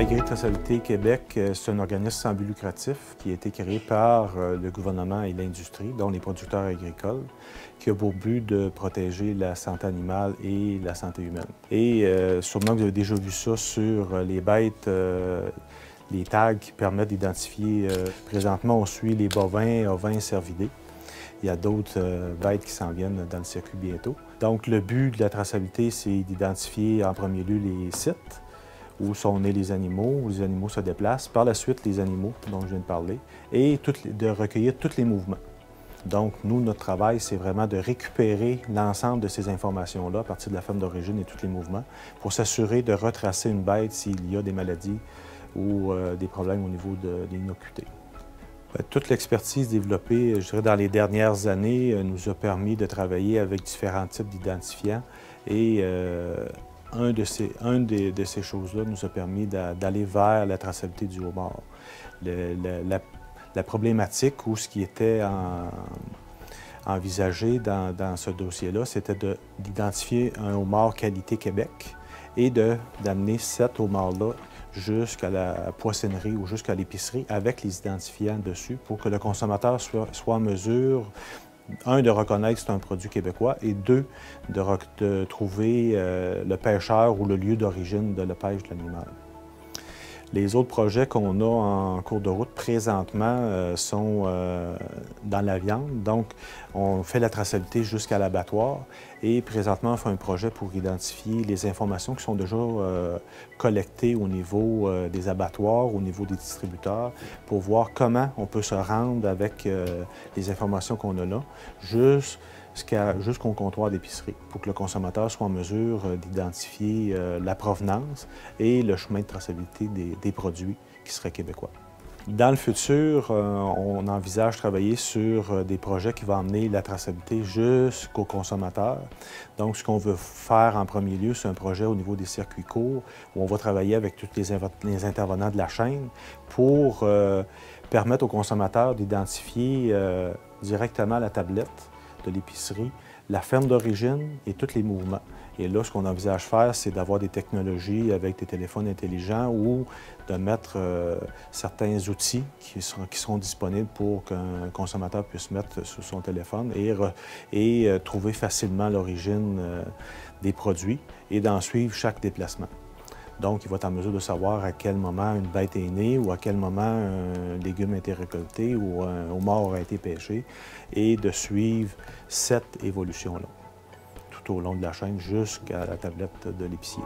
Agri-Traçabilité Québec, c'est un organisme sans but lucratif qui a été créé par le gouvernement et l'industrie, dont les producteurs agricoles, qui a pour but de protéger la santé animale et la santé humaine. Et sûrement que vous avez déjà vu ça sur les bêtes, les tags qui permettent d'identifier. Présentement, on suit les bovins, ovins, cervidés. Il y a d'autres bêtes qui s'en viennent dans le circuit bientôt. Donc, le but de la traçabilité, c'est d'identifier en premier lieu les sites où sont nés les animaux, où les animaux se déplacent. Par la suite, les animaux dont je viens de parler, et de recueillir tous les mouvements. Donc, nous, notre travail, c'est vraiment de récupérer l'ensemble de ces informations-là à partir de la ferme d'origine et tous les mouvements pour s'assurer de retracer une bête s'il y a des maladies ou des problèmes au niveau de l'innocuité. Toute l'expertise développée, je dirais, dans les dernières années nous a permis de travailler avec différents types d'identifiants et une de ces choses-là nous a permis d'aller vers la traçabilité du homard. La problématique ou ce qui était envisagé dans ce dossier-là, c'était d'identifier un homard qualité Québec et d'amener cet homard-là jusqu'à la poissonnerie ou jusqu'à l'épicerie avec les identifiants dessus pour que le consommateur soit en mesure, un, de reconnaître que c'est un produit québécois et deux, de trouver le pêcheur ou le lieu d'origine de la pêche de l'animal. Les autres projets qu'on a en cours de route présentement sont dans la viande. Donc, on fait la traçabilité jusqu'à l'abattoir et présentement, on fait un projet pour identifier les informations qui sont déjà collectées au niveau des abattoirs, au niveau des distributeurs, pour voir comment on peut se rendre avec les informations qu'on a là, jusqu'au comptoir d'épicerie, pour que le consommateur soit en mesure d'identifier la provenance et le chemin de traçabilité des produits qui seraient québécois. Dans le futur, on envisage travailler sur des projets qui vont amener la traçabilité jusqu'au consommateur. Donc, ce qu'on veut faire en premier lieu, c'est un projet au niveau des circuits courts où on va travailler avec tous les intervenants de la chaîne pour permettre au consommateur d'identifier directement à la tablette de l'épicerie, la ferme d'origine et tous les mouvements. Et là, ce qu'on envisage faire, c'est d'avoir des technologies avec des téléphones intelligents ou de mettre certains outils qui seront disponibles pour qu'un consommateur puisse mettre sur son téléphone et trouver facilement l'origine des produits et d'en suivre chaque déplacement. Donc, il va être en mesure de savoir à quel moment une bête est née ou à quel moment un légume a été récolté ou un homard a été pêché et de suivre cette évolution-là tout au long de la chaîne jusqu'à la tablette de l'épicier.